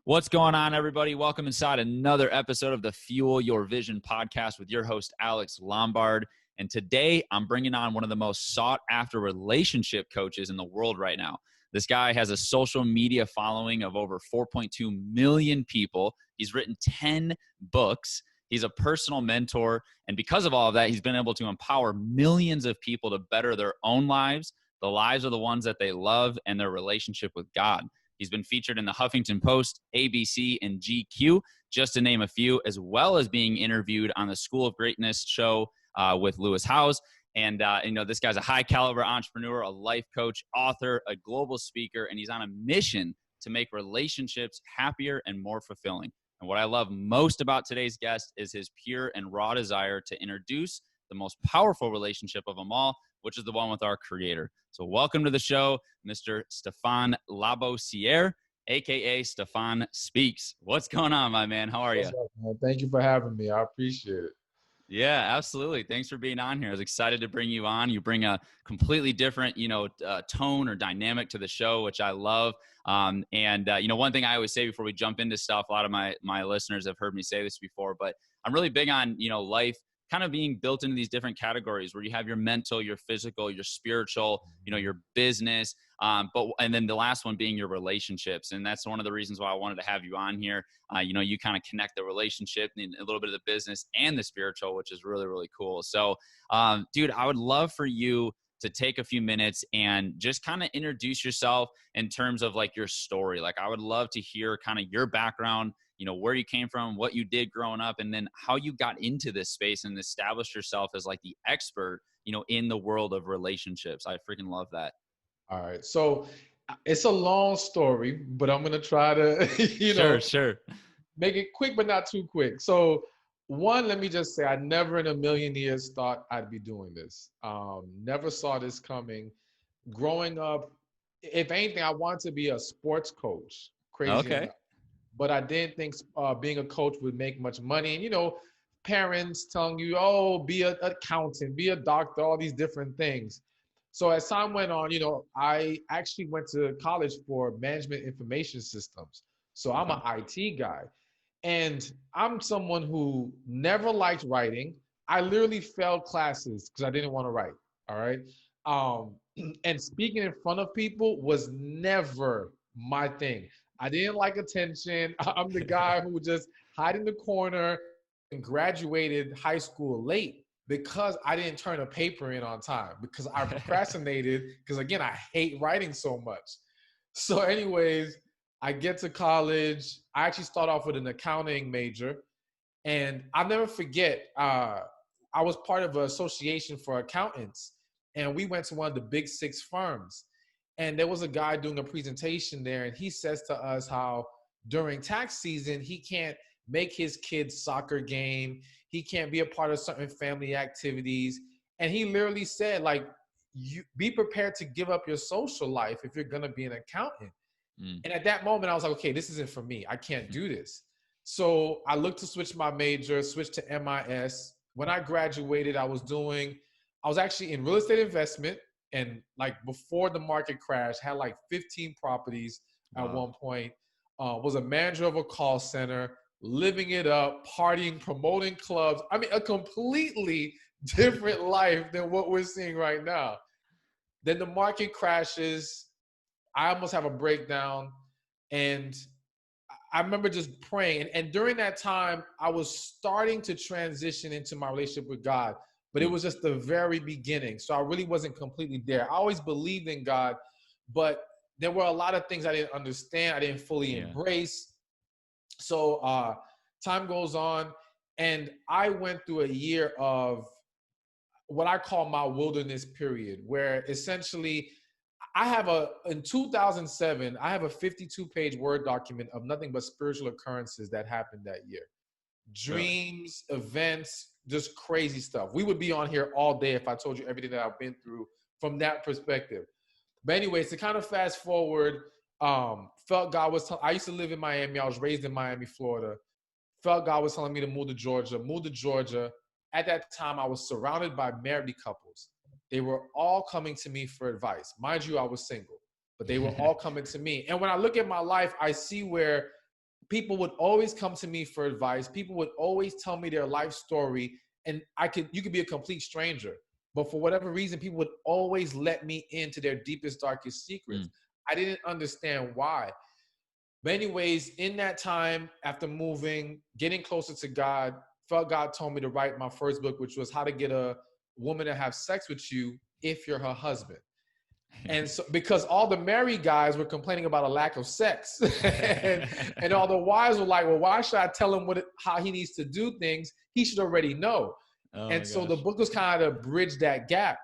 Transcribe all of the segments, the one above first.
What's going on, everybody? Welcome inside another episode of the Fuel Your Vision podcast with your host, Alex Lombard. And today I'm bringing on one of the most sought after relationship coaches in the world right now. This guy has a social media following of over 4.2 million people. He's written 10 books. He's a personal mentor. And because of all of that, he's been able to empower millions of people to better their own lives, the lives of the ones that they love, and their relationship with God. He's been featured in the Huffington Post, ABC, and GQ, just to name a few, as well as being interviewed on the School of Greatness show with Lewis Howe. And, this guy's a high-caliber entrepreneur, a life coach, author, a global speaker, and he's on a mission to make relationships happier and more fulfilling. And what I love most about today's guest is his pure and raw desire to introduce the most powerful relationship of them all, which is the one with our Creator. So welcome to the show, Mr. Stephan Labossiere, a.k.a. Stephan Speaks. What's going on, my man? How are you? What's up, man? Thank you for having me. I appreciate it. Yeah, absolutely. Thanks for being on here. I was excited to bring you on. You bring a completely different, tone or dynamic to the show, which I love. One thing I always say before we jump into stuff, a lot of my listeners have heard me say this before, but I'm really big on, life kind of being built into these different categories where you have your mental, your physical, your spiritual, your business, and then the last one being your relationships. And that's one of the reasons why I wanted to have you on here. You kind of connect the relationship and a little bit of the business and the spiritual, which is really, really cool. So, dude, I would love for you to take a few minutes and just kind of introduce yourself in terms of like your story. Like, I would love to hear kind of your background, where you came from, what you did growing up, and then how you got into this space and established yourself as like the expert, in the world of relationships. I freaking love that. All right. So it's a long story, but I'm going to try to, Sure. make it quick, but not too quick. So one, let me just say, I never in a million years thought I'd be doing this. Never saw this coming. Growing up, if anything, I wanted to be a sports coach. Crazy Okay. enough. But I didn't think being a coach would make much money. And, parents telling you, oh, be an accountant, be a doctor, all these different things. So as time went on, I actually went to college for management information systems. So I'm an IT guy. And I'm someone who never liked writing. I literally failed classes because I didn't want to write. All right. And speaking in front of people was never my thing. I didn't like attention. I'm the guy who would just hide in the corner and graduated high school late because I didn't turn a paper in on time because I procrastinated because, again, I hate writing so much. So anyways, I get to college. I actually start off with an accounting major. And I'll never forget, I was part of an association for accountants. And we went to one of the big 6 firms. And there was a guy doing a presentation there, and he says to us how during tax season, he can't make his kid's soccer game. He can't be a part of certain family activities. And he literally said, like, you be prepared to give up your social life if you're going to be an accountant. And at that moment, I was like, okay, this isn't for me. I can't do this. So I looked to switch my major, switch to MIS. When I graduated, I was actually in real estate investment. And like before the market crash, had like 15 properties at one point, was a manager of a call center, living it up, partying, promoting clubs. I mean, a completely different life than what we're seeing right now. Then the market crashes. I almost have a breakdown. And I remember just praying. And during that time, I was starting to transition into my relationship with God. But it was just the very beginning. So I really wasn't completely there. I always believed in God, but there were a lot of things I didn't understand. I didn't fully embrace. So time goes on, and I went through a year of what I call my wilderness period, where essentially in 2007, I have a 52-page Word document of nothing but spiritual occurrences that happened that year. Dreams, events, just crazy stuff. We would be on here all day if I told you everything that I've been through from that perspective. But anyways, to kind of fast forward, felt God was I used to live in Miami. I was raised in Miami, Florida. Felt God was telling me to move to Georgia. Moved to Georgia. At that time, I was surrounded by married couples. They were all coming to me for advice. Mind you, I was single, but they were all coming to me. And when I look at my life, I see where people would always come to me for advice. People would always tell me their life story, and you could be a complete stranger, but for whatever reason, people would always let me into their deepest, darkest secrets. Mm. I didn't understand why. But anyways, in that time, after moving, getting closer to God, felt God told me to write my first book, which was How to Get a Woman to Have Sex with You If You're Her Husband. And so, because all the married guys were complaining about a lack of sex, and all the wives were like, well, why should I tell him how he needs to do things? He should already know. Oh and so the book was kind of to bridge that gap.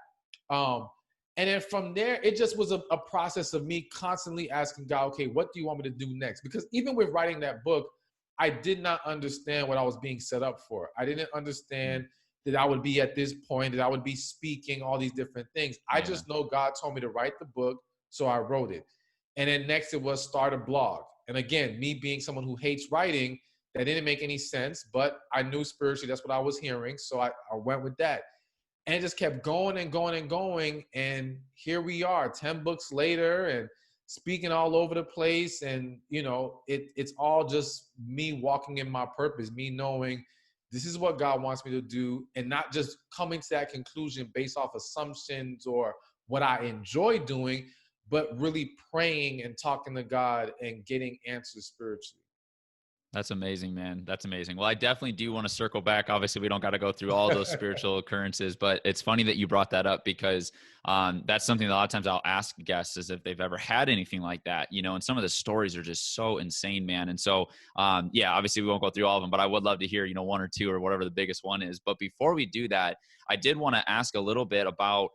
And then from there, it just was a process of me constantly asking God, okay, what do you want me to do next? Because even with writing that book, I did not understand what I was being set up for. I didn't understand that I would be at this point, that I would be speaking, all these different things. I just know God told me to write the book, so I wrote it. And then next it was start a blog. And again, me being someone who hates writing, that didn't make any sense, but I knew spiritually that's what I was hearing, so I went with that. And it just kept going and going and going. And here we are, 10 books later, and speaking all over the place. And, it's all just me walking in my purpose, me knowing this is what God wants me to do, and not just coming to that conclusion based off assumptions or what I enjoy doing, but really praying and talking to God and getting answers spiritually. That's amazing, man. That's amazing. Well, I definitely do want to circle back. Obviously, we don't got to go through all those spiritual occurrences, but it's funny that you brought that up because that's something that a lot of times I'll ask guests is if they've ever had anything like that, and some of the stories are just so insane, man. And so, obviously we won't go through all of them, but I would love to hear, one or two or whatever the biggest one is. But before we do that, I did want to ask a little bit about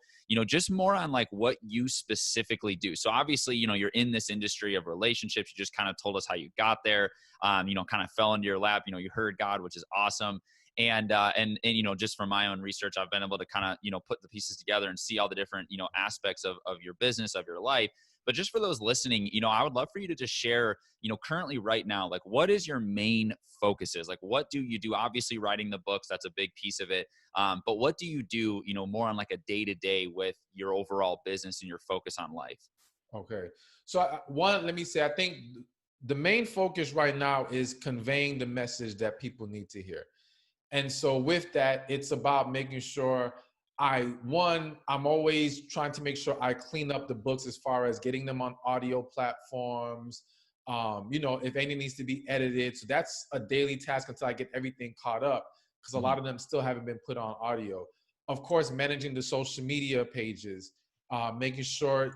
just more on like what you specifically do. So obviously, you're in this industry of relationships. You just kind of told us how you got there, kind of fell into your lap, you heard God, which is awesome. And just from my own research, I've been able to kind of, put the pieces together and see all the different, aspects of your business, of your life. But just for those listening, I would love for you to just share, currently right now, like what is your main focuses? Like what do you do? Obviously writing the books, that's a big piece of it. But what do you do, more on like a day-to-day with your overall business and your focus on life? Okay. So let me say, I think the main focus right now is conveying the message that people need to hear. And so with that, it's about making sure I'm always trying to make sure I clean up the books as far as getting them on audio platforms. If anything needs to be edited. So that's a daily task until I get everything caught up, because a lot of them still haven't been put on audio. Of course, managing the social media pages, making sure,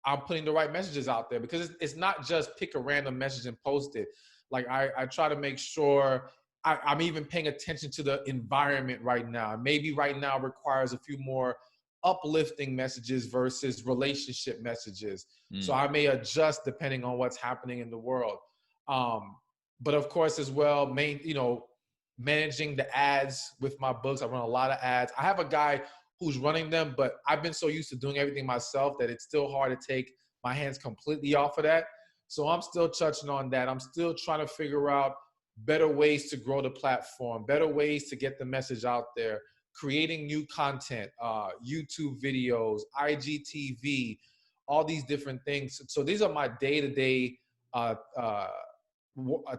I'm putting the right messages out there, because it's not just pick a random message and post it. Like I try to make sure I'm even paying attention to the environment right now. Maybe right now requires a few more uplifting messages versus relationship messages. So I may adjust depending on what's happening in the world. But of course as well, managing the ads with my books. I run a lot of ads. I have a guy who's running them, but I've been so used to doing everything myself that it's still hard to take my hands completely off of that. So I'm still touching on that. I'm still trying to figure out better ways to grow the platform, better ways to get the message out there, creating new content, YouTube videos, IGTV, all these different things. So these are my day-to-day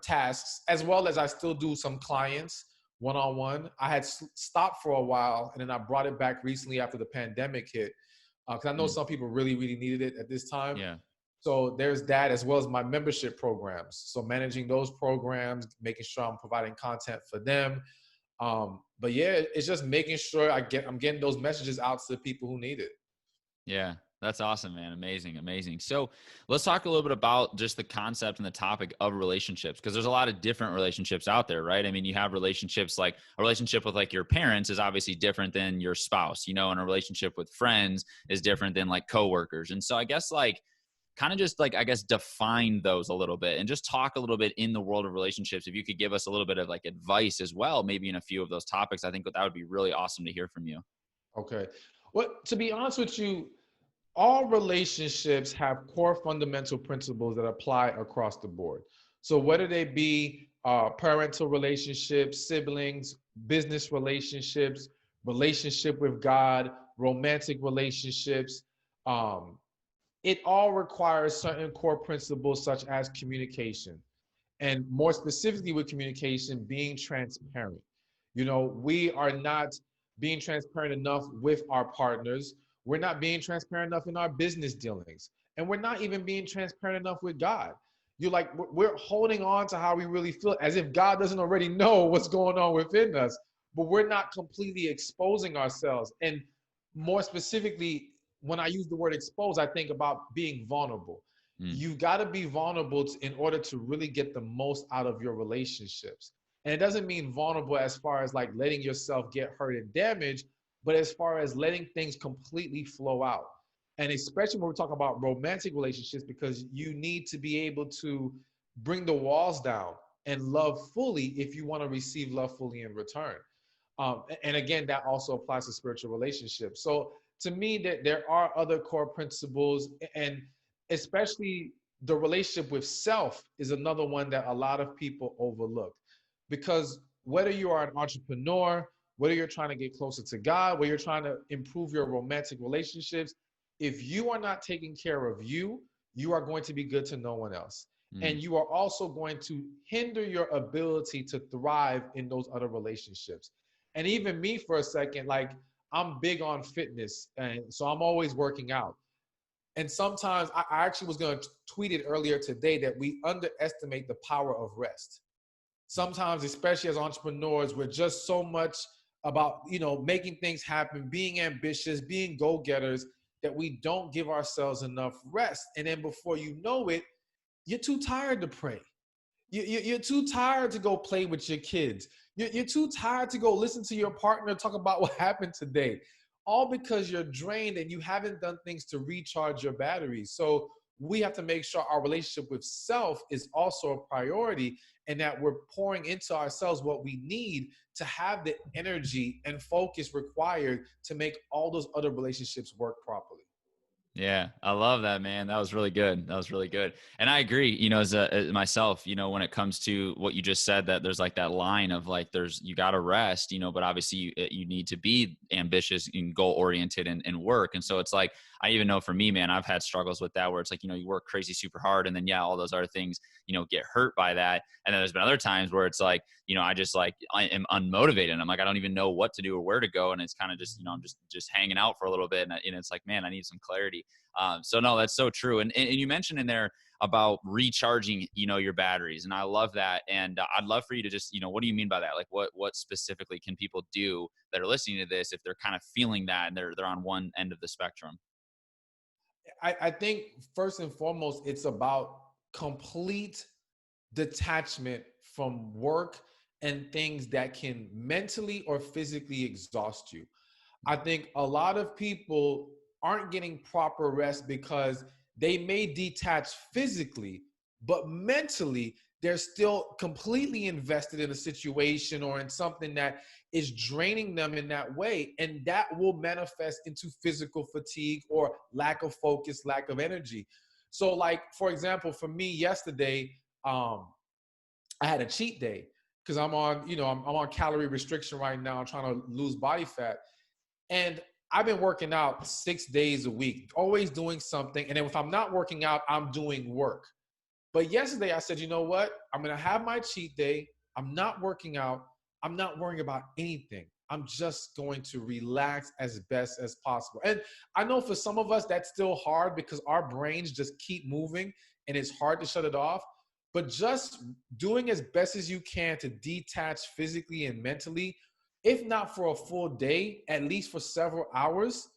tasks, as well as I still do some clients one-on-one. I had stopped for a while, and then I brought it back recently after the pandemic hit, because I know some people really, really needed it at this time. Yeah. So there's that, as well as my membership programs. So managing those programs, making sure I'm providing content for them. But yeah, it's just making sure I'm getting those messages out to the people who need it. Yeah, that's awesome, man. Amazing, amazing. So let's talk a little bit about just the concept and the topic of relationships, because there's a lot of different relationships out there, right? I mean, you have relationships, like a relationship with like your parents is obviously different than your spouse, and a relationship with friends is different than like coworkers. And so I guess like kind of just like, I guess, define those a little bit and just talk a little bit in the world of relationships. If you could give us a little bit of like advice as well, maybe in a few of those topics, I think that would be really awesome to hear from you. Okay. Well, to be honest with you, all relationships have core fundamental principles that apply across the board. So whether they be parental relationships, siblings, business relationships, relationship with God, romantic relationships, it all requires certain core principles such as communication. And more specifically with communication, being transparent. You know, we are not being transparent enough with our partners. We're not being transparent enough in our business dealings. And we're not even being transparent enough with God. You're like, we're holding on to how we really feel as if God doesn't already know what's going on within us, but we're not completely exposing ourselves. And more specifically, when I use the word expose, I think about being vulnerable. You've got to be vulnerable in order to really get the most out of your relationships. And it doesn't mean vulnerable as far as like letting yourself get hurt and damaged, but as far as letting things completely flow out. And especially when we're talking about romantic relationships, because you need to be able to bring the walls down and love fully if you want to receive love fully in return. And again, that also applies to spiritual relationships. So to me, that there are other core principles, and especially the relationship with self is another one that a lot of people overlook. Because whether you are an entrepreneur, whether you're trying to get closer to God, whether you're trying to improve your romantic relationships, if you are not taking care of you, you are going to be good to no one else. And you are also going to hinder your ability to thrive in those other relationships. And even me for a second, like I'm big on fitness. And so I'm always working out. And sometimes I actually was going to tweet it earlier today that we underestimate the power of rest. Sometimes, especially as entrepreneurs, we're just so much about, you know, making things happen, being ambitious, being go-getters, that we don't give ourselves enough rest. And then before you know it, you're too tired to pray. You're too tired to go play with your kids. You're too tired to go listen to your partner talk about what happened today. All because you're drained and you haven't done things to recharge your batteries. So we have to make sure our relationship with self is also a priority, and that we're pouring into ourselves what we need to have the energy and focus required to make all those other relationships work properly. Yeah, I love that, man. That was really good. That was really good. And I agree, you know, as myself, you know, when it comes to what you just said, that there's like that line of like, you got to rest, you know, but obviously you need to be ambitious and goal oriented and work. And so it's like, I even know for me, man, I've had struggles with that where it's like, you know, you work crazy super hard and then, yeah, all those other things, you know, get hurt by that. And then there's been other times where it's like, you know, I am unmotivated. And I'm like, I don't even know what to do or where to go. And it's kind of just, you know, I'm just hanging out for a little bit. And it's like, man, I need some clarity. So no, that's so true. And you mentioned in there about recharging, you know, your batteries. And I love that. And I'd love for you to just, you know, what do you mean by that? Like what specifically can people do that are listening to this if they're kind of feeling that and they're on one end of the spectrum? I think first and foremost, it's about complete detachment from work and things that can mentally or physically exhaust you. I think a lot of people aren't getting proper rest because they may detach physically, but mentally, they're still completely invested in a situation or in something that is draining them in that way. And that will manifest into physical fatigue or lack of focus, lack of energy. So, like, for example, for me yesterday, I had a cheat day because I'm on, you know, I'm on calorie restriction right now. I'm trying to lose body fat. And I've been working out 6 days a week, always doing something. And then if I'm not working out, I'm doing work. But yesterday I said, you know what? I'm going to have my cheat day. I'm not working out. I'm not worrying about anything. I'm just going to relax as best as possible. And I know for some of us, that's still hard because our brains just keep moving and it's hard to shut it off. But just doing as best as you can to detach physically and mentally, if not for a full day, at least for several hours,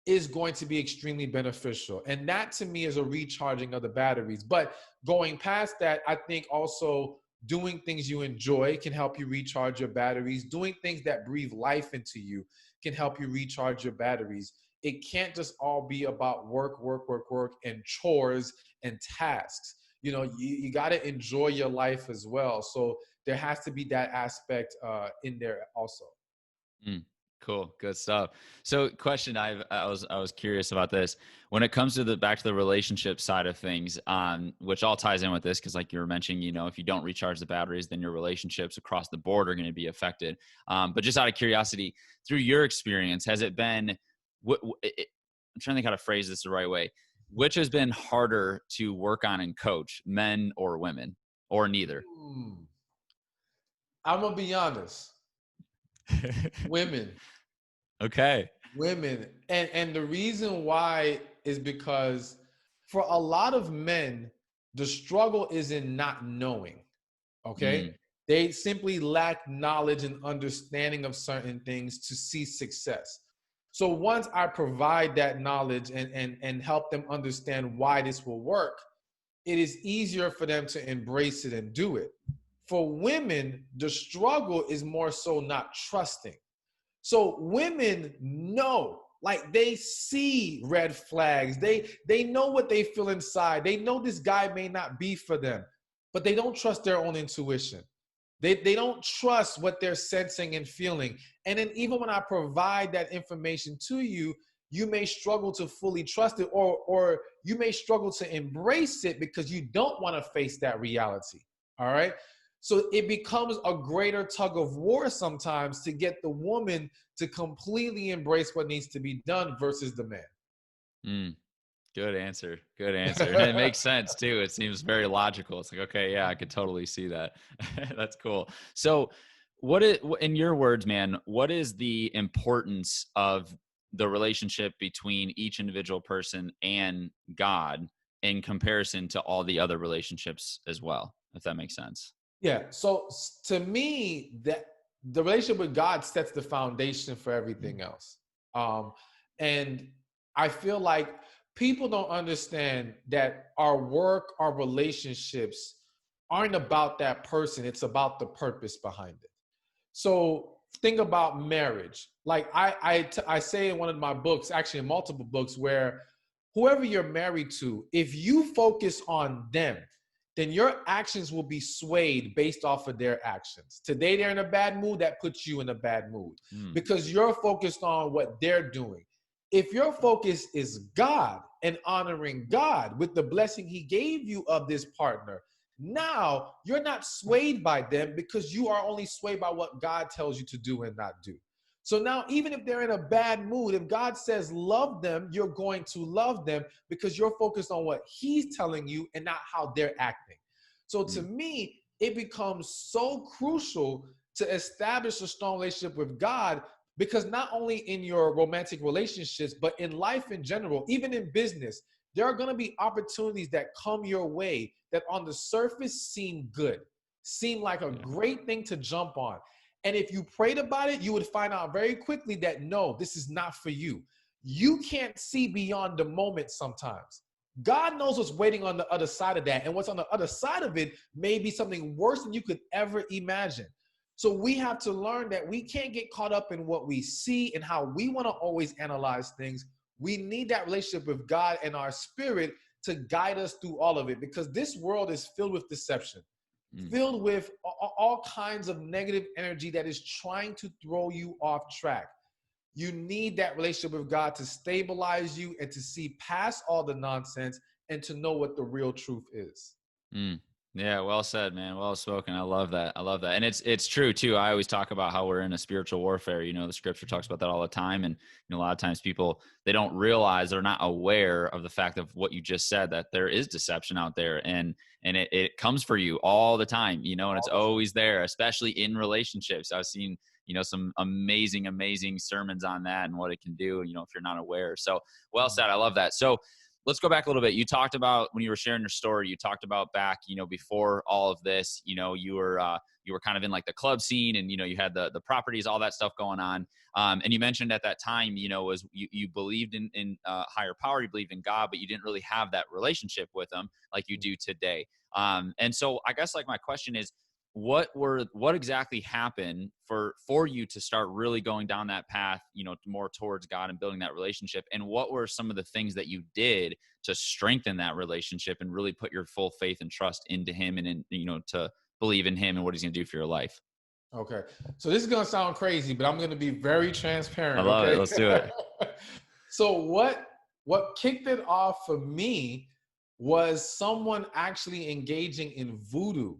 is going to be extremely beneficial. And that to me is a recharging of the batteries. But going past that, I think also doing things you enjoy can help you recharge your batteries. Doing things that breathe life into you can help you recharge your batteries. It can't just all be about work, work, work, work, and chores and tasks. You know, you got to enjoy your life as well. So there has to be that aspect in there also. Mm, cool. Good stuff. So question, I was curious about this when it comes to back to the relationship side of things, which all ties in with this. Cause like you were mentioning, you know, if you don't recharge the batteries, then your relationships across the board are going to be affected. But just out of curiosity, through your experience, has it been, I'm trying to think how to phrase this the right way. Which has been harder to work on and coach, men or women? or neither? I'm gonna be honest. Women. Okay. Women. And the reason why is because for a lot of men, the struggle is in not knowing. Okay. They simply lack knowledge and understanding of certain things to see success. So once I provide that knowledge and help them understand why this will work, it is easier for them to embrace it and do it. For women, the struggle is more so not trusting. So women know, like they see red flags. They know what they feel inside. They know this guy may not be for them, but they don't trust their own intuition. They don't trust what they're sensing and feeling. And then even when I provide that information to you, you may struggle to fully trust it, or you may struggle to embrace it because you don't want to face that reality. All right. So it becomes a greater tug of war sometimes to get the woman to completely embrace what needs to be done versus the man. Good answer. Good answer. And it makes sense too. It seems very logical. It's like, okay, yeah, I could totally see that. That's cool. So in your words, man, what is the importance of the relationship between each individual person and God in comparison to all the other relationships as well, if that makes sense? Yeah. So to me, that the relationship with God sets the foundation for everything else. And I feel like people don't understand that our work, our relationships aren't about that person. It's about the purpose behind it. So think about marriage. Like I say in one of my books, actually in multiple books, where whoever you're married to, if you focus on them, then your actions will be swayed based off of their actions. Today they're in a bad mood, that puts you in a bad mood because you're focused on what they're doing. If your focus is God and honoring God with the blessing he gave you of this partner, now you're not swayed by them because you are only swayed by what God tells you to do and not do. So now, even if they're in a bad mood, if God says love them, you're going to love them because you're focused on what he's telling you and not how they're acting. So to me, it becomes so crucial to establish a strong relationship with God, because not only in your romantic relationships, but in life in general, even in business, there are going to be opportunities that come your way that on the surface seem good, seem like a great thing to jump on. And if you prayed about it, you would find out very quickly that no, this is not for you. You can't see beyond the moment sometimes. God knows what's waiting on the other side of that. And what's on the other side of it may be something worse than you could ever imagine. So we have to learn that we can't get caught up in what we see and how we want to always analyze things. We need that relationship with God and our spirit to guide us through all of it, because this world is filled with deception, filled with all kinds of negative energy that is trying to throw you off track. You need that relationship with God to stabilize you and to see past all the nonsense and to know what the real truth is. Yeah, well said, man. Well spoken. I love that. I love that. And it's true too. I always talk about how we're in a spiritual warfare. You know, the scripture talks about that all the time. And you know, a lot of times people, they don't realize, they're not aware of the fact of what you just said, that there is deception out there, and it comes for you all the time, you know, and it's always there, especially in relationships. I've seen, you know, some amazing sermons on that and what it can do, you know, if you're not aware. So well said. I love that. So let's go back a little bit. You talked about, when you were sharing your story, you talked about back, you know, before all of this, you know, you were kind of in like the club scene, and, you know, you had the properties, all that stuff going on. And you mentioned at that time, you know, was you believed in higher power, you believed in God, but you didn't really have that relationship with him like you do today. And so I guess like my question is, what exactly happened for you to start really going down that path, you know, more towards God and building that relationship? And what were some of the things that you did to strengthen that relationship and really put your full faith and trust into him, and in, you know, to believe in him and what he's going to do for your life? Okay. So this is going to sound crazy, but I'm going to be very transparent. I love Okay? it. Let's do it. So what kicked it off for me was someone actually engaging in voodoo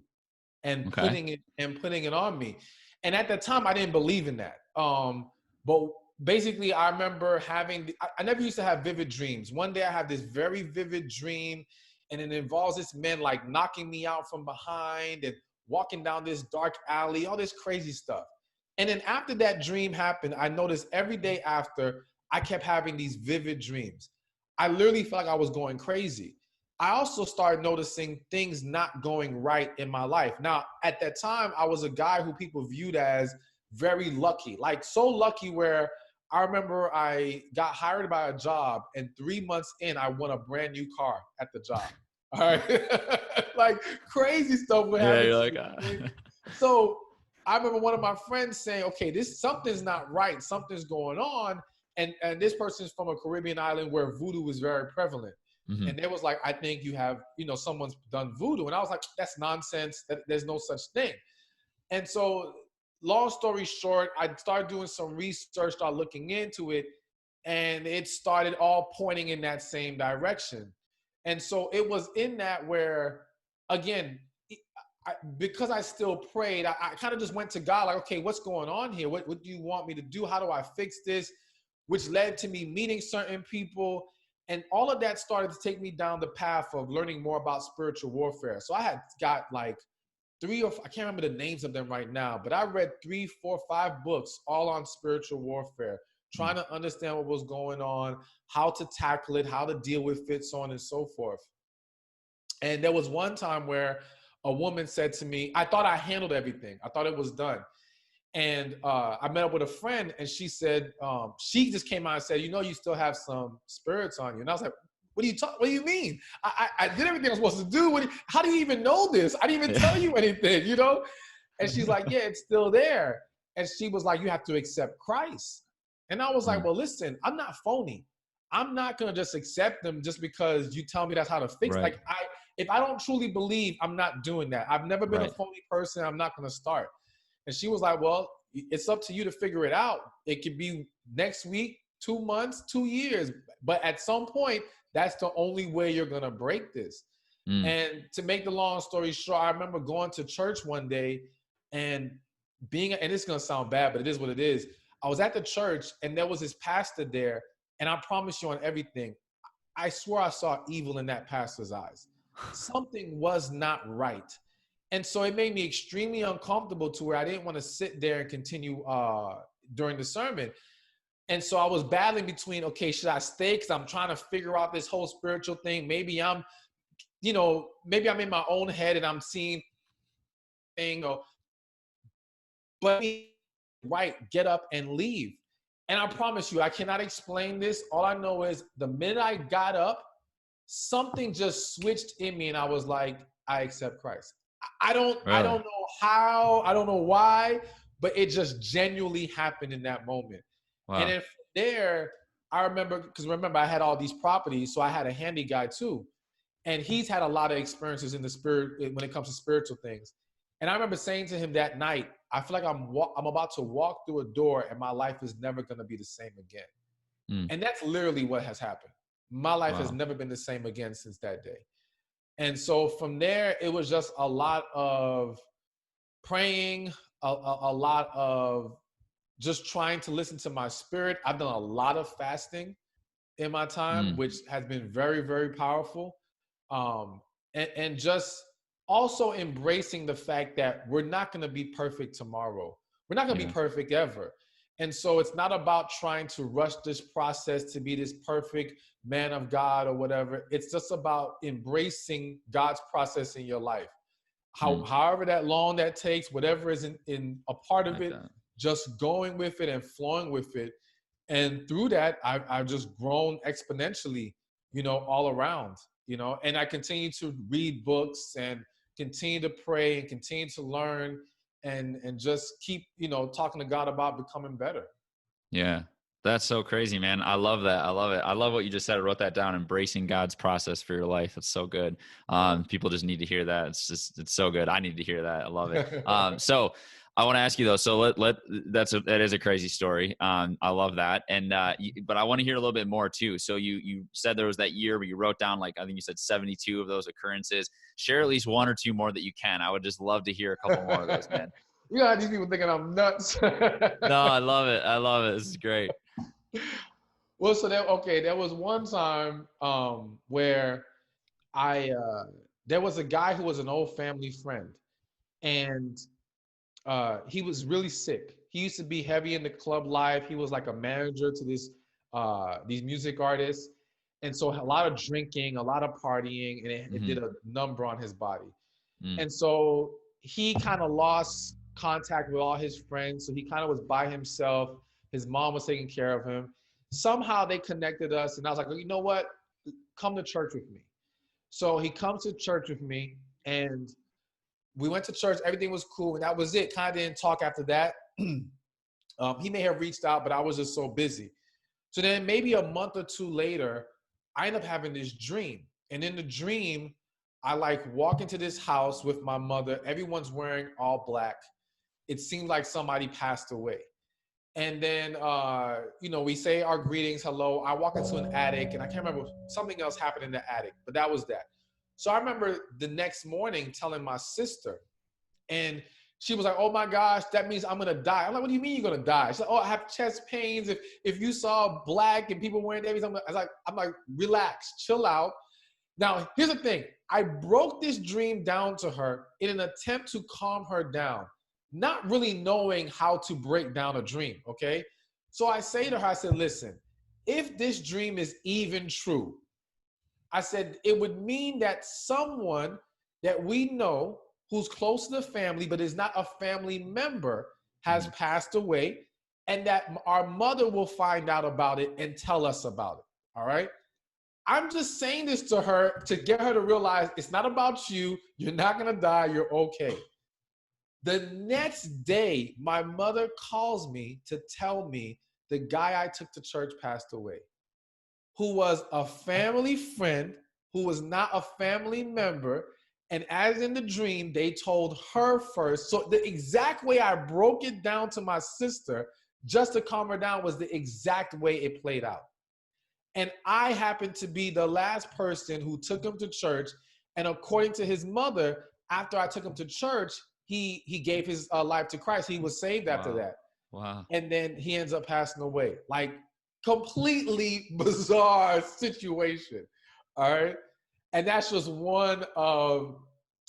and putting it on me. And at the time I didn't believe in that. But basically I remember I never used to have vivid dreams. One day I had this very vivid dream, and it involves this man like knocking me out from behind and walking down this dark alley, all this crazy stuff. And then after that dream happened, I noticed every day after, I kept having these vivid dreams. I literally felt like I was going crazy. I also started noticing things not going right in my life. Now, at that time, I was a guy who people viewed as very lucky, like so lucky where I remember I got hired by a job, and 3 months in, I won a brand new car at the job. All right. Like crazy stuff would happen. Yeah, you're like, So I remember one of my friends saying, okay, something's not right. Something's going on. And this person's from a Caribbean island where voodoo is very prevalent. mm-hmm. And they was like, I think you have, someone's done voodoo. And I was like, that's nonsense. There's no such thing. And so long story short, I started doing some research, started looking into it, and it started all pointing in that same direction. And so it was in that where, again, because I still prayed, I kind of just went to God like, okay, what's going on here? What do you want me to do? How do I fix this? Which led to me meeting certain people. And all of that started to take me down the path of learning more about spiritual warfare. So I had got like I can't remember the names of them right now, but I read 3, 4, 5 books all on spiritual warfare, trying to understand what was going on, how to tackle it, how to deal with it, so on and so forth. And there was one time where a woman said to me, I thought I handled everything. I thought it was done. And I met up with a friend, and she said, she just came out and said, you still have some spirits on you. And I was like, what do you mean? I did everything I'm supposed to do. How do you even know this? I didn't even tell you anything, And she's like, yeah, it's still there. And she was like, you have to accept Christ. And I was like, well, listen, I'm not phony. I'm not going to just accept them just because you tell me that's how to fix it. Like, if I don't truly believe, I'm not doing that. I've never been a phony person. I'm not going to start. And she was like, well, it's up to you to figure it out. It could be next week, 2 months, 2 years. But at some point, that's the only way you're going to break this. And to make the long story short, I remember going to church one day and and it's going to sound bad, but it is what it is. I was at the church, and there was this pastor there. And I promise you on everything, I swear I saw evil in that pastor's eyes. Something was not right. And so it made me extremely uncomfortable to where I didn't want to sit there and continue during the sermon. And so I was battling between, okay, should I stay? Because I'm trying to figure out this whole spiritual thing. Maybe I'm in my own head and I'm seeing thing. But get up and leave. And I promise you, I cannot explain this. All I know is the minute I got up, something just switched in me, and I was like, I accept Christ. I don't know how, I don't know why, but it just genuinely happened in that moment. Wow. And then from there, I remember I had all these properties, so I had a handy guy too. And he's had a lot of experiences in the spirit when it comes to spiritual things. And I remember saying to him that night, I feel like I'm about to walk through a door and my life is never going to be the same again. And that's literally what has happened. My life has never been the same again since that day. And so from there, it was just a lot of praying, a lot of just trying to listen to my spirit. I've done a lot of fasting in my time, which has been very, very powerful. And just also embracing the fact that we're not going to be perfect tomorrow. We're not going to be perfect ever. And so it's not about trying to rush this process to be this perfect man of God or whatever. It's just about embracing God's process in your life. However that long that takes, whatever is in a part of it, just going with it and flowing with it. And through that, I've just grown exponentially, all around, and I continue to read books and continue to pray and continue to learn and just keep, talking to God about becoming better. Yeah. That's so crazy, man. I love that. I love it. I love what you just said. I wrote that down, embracing God's process for your life. It's so good. People just need to hear that. It's so good. I need to hear that. I love it. So I want to ask you though. So that is a crazy story. I love that. And, but I want to hear a little bit more too. So you said there was that year where you wrote down, I think you said 72 of those occurrences. Share at least one or two more that you can. I would just love to hear a couple more of those, man. These people thinking I'm nuts. No, I love it. I love it. This is great. Well, so there was one time where there was a guy who was an old family friend, and he was really sick. He used to be heavy in the club life. He was like a manager to these music artists, and so a lot of drinking, a lot of partying, and it did a number on his body. And so he kind of lost contact with all his friends. So he kind of was by himself. His mom was taking care of him. Somehow they connected us, and I was like, well, you know what? Come to church with me. So he comes to church with me, and we went to church. Everything was cool, and that was it. Kind of didn't talk after that. He may have reached out, but I was just so busy. So then maybe a month or two later, I end up having this dream. And in the dream, I like walk into this house with my mother. Everyone's wearing all black. It seemed like somebody passed away. And then, we say our greetings, hello. I walk into an attic, and I can't remember, something else happened in the attic, but that was that. So I remember the next morning telling my sister, and she was like, oh my gosh, that means I'm gonna die. I'm like, what do you mean you're gonna die? She's like, oh, I have chest pains. If you saw black and people wearing everything, I'm like, relax, chill out. Now, here's the thing. I broke this dream down to her in an attempt to calm her down, not really knowing how to break down a dream, okay? So I say to her, I said, listen, if this dream is even true, I said, it would mean that someone that we know who's close to the family, but is not a family member, has passed away, and that our mother will find out about it and tell us about it, all right? I'm just saying this to her to get her to realize it's not about you. You're not going to die. You're okay. The next day, my mother calls me to tell me the guy I took to church passed away, who was a family friend, who was not a family member. And as in the dream, they told her first. So the exact way I broke it down to my sister, just to calm her down, was the exact way it played out. And I happened to be the last person who took him to church. And according to his mother, after I took him to church, he gave his life to Christ. He was saved after that. Wow. And then he ends up passing away. Like, completely bizarre situation. All right. And that's just one of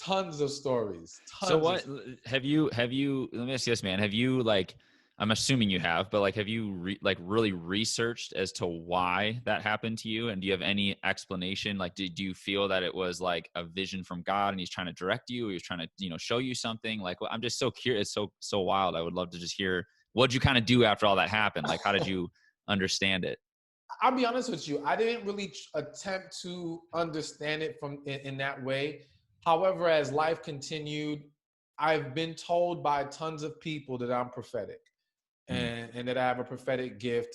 tons of stories. So what have you, let me ask you this, man. Have you, like, I'm assuming you have, but like, have you really researched as to why that happened to you? And do you have any explanation? Like, do you feel that it was like a vision from God and he's trying to direct you, or he's trying to, show you something? Like, well, I'm just so curious. So wild. I would love to just hear, what'd you kind of do after all that happened? Like, how did you understand it? I'll be honest with you. I didn't really attempt to understand it in that way. However, as life continued, I've been told by tons of people that I'm prophetic. And that I have a prophetic gift.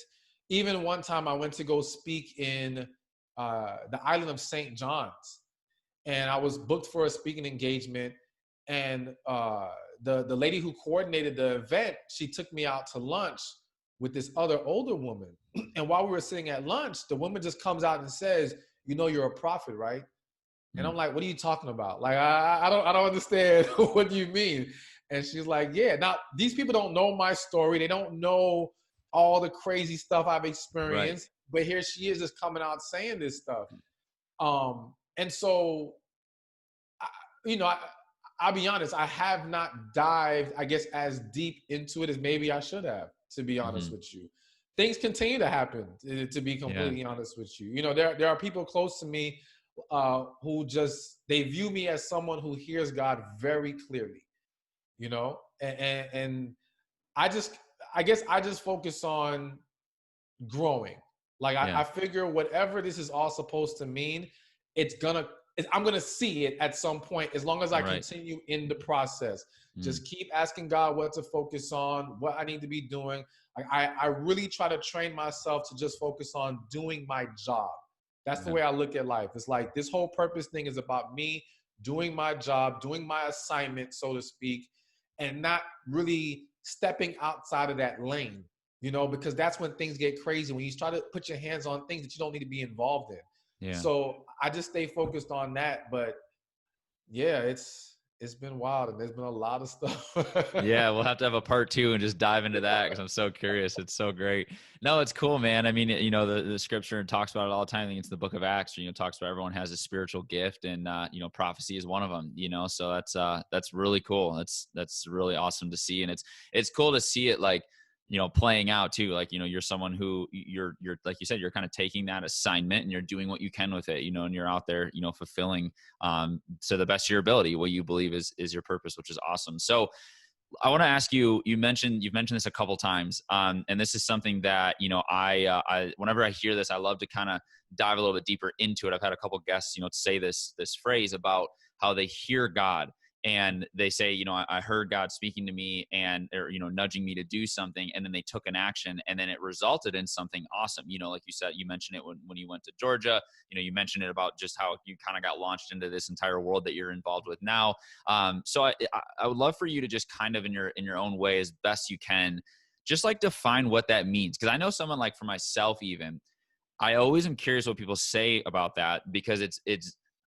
Even one time I went to go speak in the island of St. John's, and I was booked for a speaking engagement. And the lady who coordinated the event, she took me out to lunch with this other older woman. And while we were sitting at lunch, the woman just comes out and says, you're a prophet, right? And I'm like, what are you talking about? Like, I don't understand. What do you mean? And she's like, yeah. Now, these people don't know my story. They don't know all the crazy stuff I've experienced. Right. But here she is just coming out saying this stuff. And so, I'll be honest, I have not dived, I guess, as deep into it as maybe I should have, to be honest with you. Things continue to happen, to be completely honest with you. There are people close to me who they view me as someone who hears God very clearly. And I guess I just focus on growing. Like, I figure whatever this is all supposed to mean, I'm going to see it at some point, as long as I continue in the process. Just keep asking God what to focus on, what I need to be doing. Like, I really try to train myself to just focus on doing my job. That's the way I look at life. It's like, this whole purpose thing is about me doing my job, doing my assignment, so to speak, and not really stepping outside of that lane, because that's when things get crazy, when you try to put your hands on things that you don't need to be involved in. Yeah. So I just stay focused on that. But yeah, it's It's been wild, and there's been a lot of stuff. Yeah, we'll have to have a part 2 and just dive into that because I'm so curious. It's so great. No, it's cool, man. I mean, you know, the scripture talks about it all the time. I think it's the book of Acts, you know, talks about everyone has a spiritual gift, and you know, prophecy is one of them. You know, so that's really cool. That's really awesome to see, and it's cool to see it like, you know, playing out too. Like, you know, you're someone who you're like you said, you're kind of taking that assignment and you're doing what you can with it, you know, and you're out there, you know, fulfilling to the best of your ability what you believe is your purpose, which is awesome. So I want to ask you, you've mentioned this a couple times. And this is something that, you know, I whenever I hear this, I love to kind of dive a little bit deeper into it. I've had a couple guests, you know, say this phrase about how they hear God. And they say, you know, I heard God speaking to me and, or, you know, nudging me to do something. And then they took an action and then it resulted in something awesome. You know, like you said, you mentioned it when you went to Georgia, you know, you mentioned it about just how you kind of got launched into this entire world that you're involved with now. So I would love for you to just kind of in your own way, as best you can, just like define what that means. Cause I know someone like for myself, even, I always am curious what people say about that, because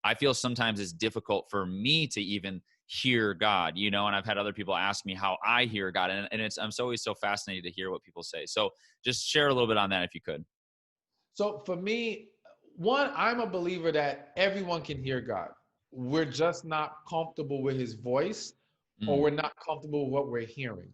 I feel sometimes it's difficult for me to even hear God, you know, and I've had other people ask me how I hear God, and I'm always so fascinated to hear what people say. So just share a little bit on that if you could. So for me, one, I'm a believer that everyone can hear God. We're just not comfortable with his voice, or Mm, we're not comfortable with what we're hearing.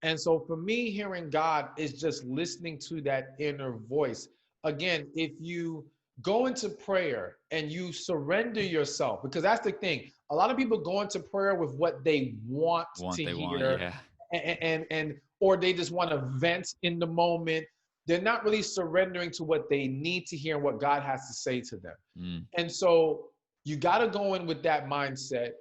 And so for me, hearing God is just listening to that inner voice. Again, if you go into prayer and you surrender yourself, because that's the thing. A lot of people go into prayer with what they want want to they want, hear, yeah. and or they just want to vent in the moment. They're not really surrendering to what they need to hear and what God has to say to them. Mm, And so you got to go in with that mindset,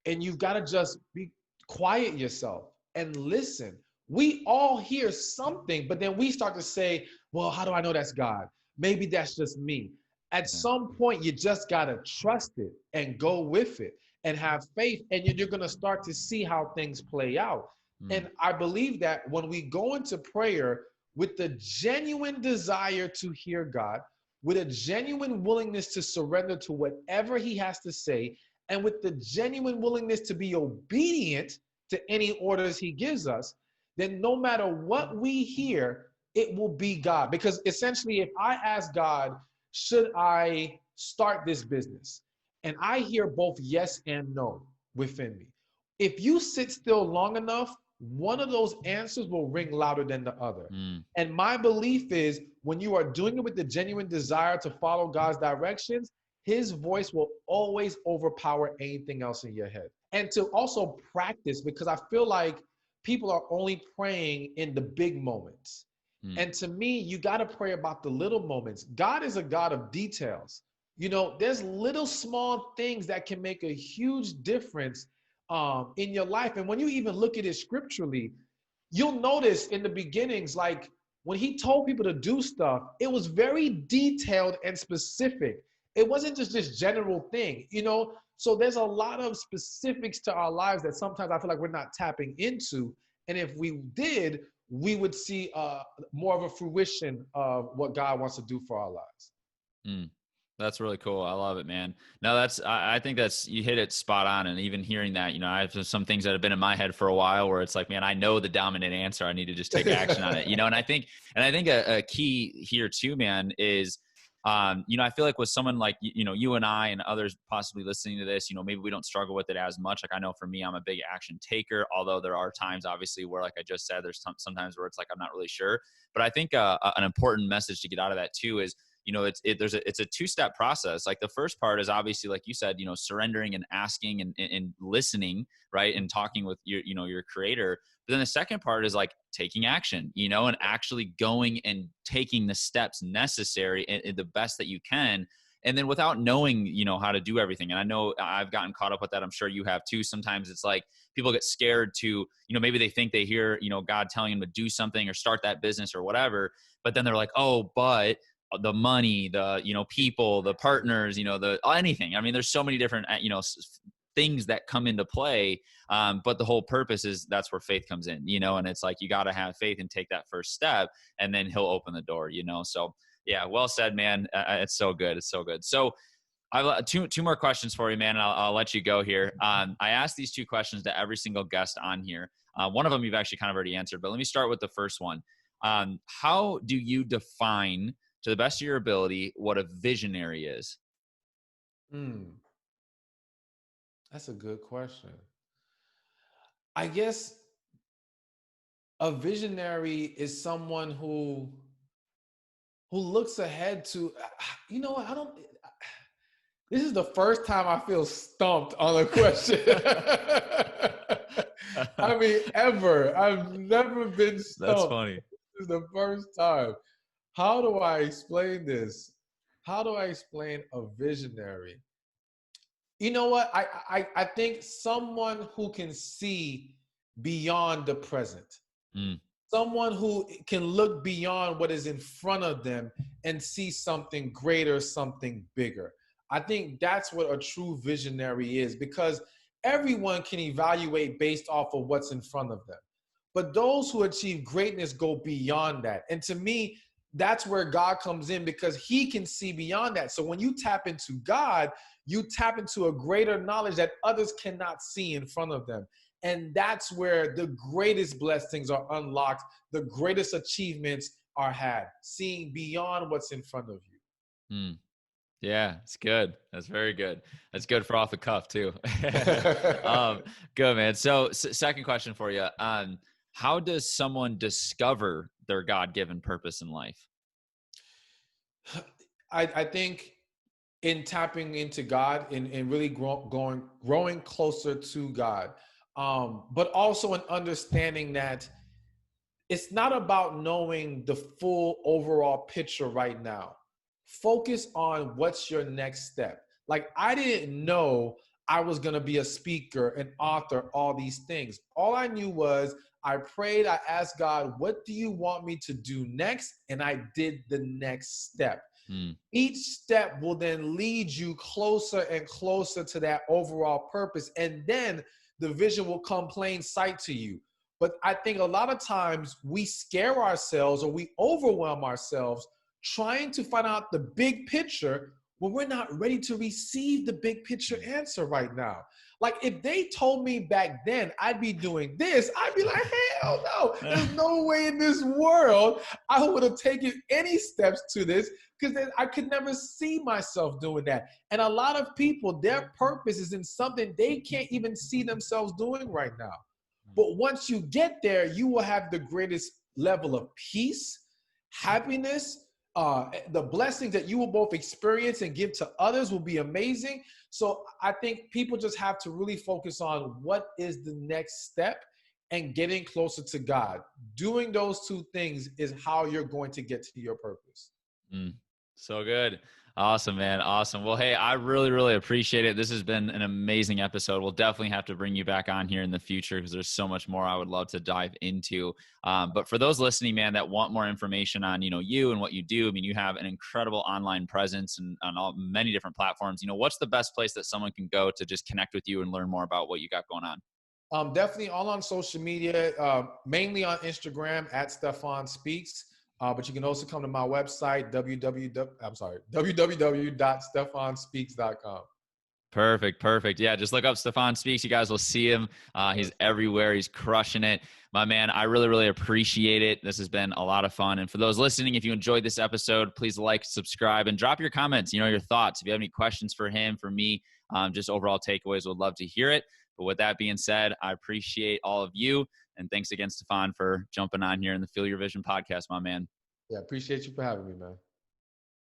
and you've got to just be quiet yourself and listen. We all hear something, but then we start to say, well, how do I know that's God? Maybe that's just me. At yeah. some point, you just got to trust it and go with it and have faith, and you're going to start to see how things play out. Mm, And I believe that when we go into prayer with the genuine desire to hear God, with a genuine willingness to surrender to whatever he has to say, and with the genuine willingness to be obedient to any orders he gives us, then no matter what we hear, it will be God. Because essentially, if I ask God, should I start this business? And I hear both yes and no within me. If you sit still long enough, one of those answers will ring louder than the other. mm, And my belief is when you are doing it with the genuine desire to follow God's directions, his voice will always overpower anything else in your head. And to also practice, because I feel like people are only praying in the big moments. mm. And to me, you got to pray about the little moments. God is a God of details. You know, there's little small things that can make a huge difference in your life. And when you even look at it scripturally, you'll notice in the beginnings, like when he told people to do stuff, it was very detailed and specific. It wasn't just this general thing, you know? So there's a lot of specifics to our lives that sometimes I feel like we're not tapping into. And if we did, we would see more of a fruition of what God wants to do for our lives. Mm. That's really cool. I love it, man. No, I think you hit it spot on. And even hearing that, you know, I have some things that have been in my head for a while where it's like, man, I know the dominant answer. I need to just take action on it, you know? And I think a key here too, man, is, you know, I feel like with someone like, you know, you and I and others possibly listening to this, you know, maybe we don't struggle with it as much. Like I know for me, I'm a big action taker, although there are times obviously where, like I just said, there's sometimes where it's like, I'm not really sure, but I think an important message to get out of that too is, you know, it's a two-step process. Like the first part is obviously, like you said, you know, surrendering and asking and listening, right, and talking with your creator. But then the second part is like taking action, you know, and actually going and taking the steps necessary and the best that you can. And then without knowing, you know, how to do everything. And I know I've gotten caught up with that. I'm sure you have too. Sometimes it's like people get scared to, you know, maybe they think they hear, you know, God telling them to do something or start that business or whatever. But then they're like, oh, but the money, the, you know, people, the partners, you know, the anything. I mean, there's so many different, you know, things that come into play. But the whole purpose is that's where faith comes in, you know, and it's like, you got to have faith and take that first step and then he'll open the door, you know? So yeah, well said, man. It's so good. It's so good. So I've two more questions for you, man, and I'll let you go here. I asked these two questions to every single guest on here. One of them you've actually kind of already answered, but let me start with the first one. How do you define, to the best of your ability, what a visionary is? That's a good question. I guess a visionary is someone who looks ahead to, you know what, this is the first time I feel stumped on a question. I mean, ever. I've never been stumped. That's funny. This is the first time. How do I explain this? How do I explain a visionary? You know what? I think someone who can see beyond the present. Someone who can look beyond what is in front of them and see something greater, something bigger. I think that's what a true visionary is, because everyone can evaluate based off of what's in front of them. But those who achieve greatness go beyond that. And to me, that's where God comes in, because he can see beyond that. So when you tap into God, you tap into a greater knowledge that others cannot see in front of them. And that's where the greatest blessings are unlocked, the greatest achievements are had, seeing beyond what's in front of you. Yeah, it's good. That's very good. That's good for off the cuff too. Good, man. So second question for you. How does someone discover their God-given purpose in life? I think in tapping into God and really growing closer to God. But also in understanding that it's not about knowing the full overall picture right now. Focus on what's your next step. Like, I didn't know I was going to be a speaker, an author, all these things. All I knew was I prayed, I asked God, what do you want me to do next? And I did the next step. Each step will then lead you closer and closer to that overall purpose. And then the vision will come plain sight to you. But I think a lot of times we scare ourselves or we overwhelm ourselves trying to find out the big picture when we're not ready to receive the big picture answer right now. Like, if they told me back then I'd be doing this, I'd be like, hell no, there's no way in this world I would have taken any steps to this, because then I could never see myself doing that. And a lot of people, their purpose is in something they can't even see themselves doing right now. But once you get there, you will have the greatest level of peace, happiness, the blessings that you will both experience and give to others will be amazing. So I think people just have to really focus on what is the next step and getting closer to God. Doing those two things is how you're going to get to your purpose. So good. Awesome, man. Awesome. Well, hey, I really, really appreciate it. This has been an amazing episode. We'll definitely have to bring you back on here in the future, because there's so much more I would love to dive into. But for those listening, man, that want more information on, you and what you do, I mean, you have an incredible online presence and on many different platforms. What's the best place that someone can go to just connect with you and learn more about what you got going on? Definitely all on social media, mainly on Instagram at Stephan Speaks. But you can also come to my website, www.stephanspeaks.com. Perfect. Yeah, just look up Stephan Speaks. You guys will see him. He's everywhere. He's crushing it. My man, I really, really appreciate it. This has been a lot of fun. And for those listening, if you enjoyed this episode, please like, subscribe, and drop your comments, your thoughts. If you have any questions for him, for me, just overall takeaways, would love to hear it. But with that being said, I appreciate all of you. And thanks again, Stephan, for jumping on here in the Feel Your Vision podcast, my man. Yeah, appreciate you for having me, man.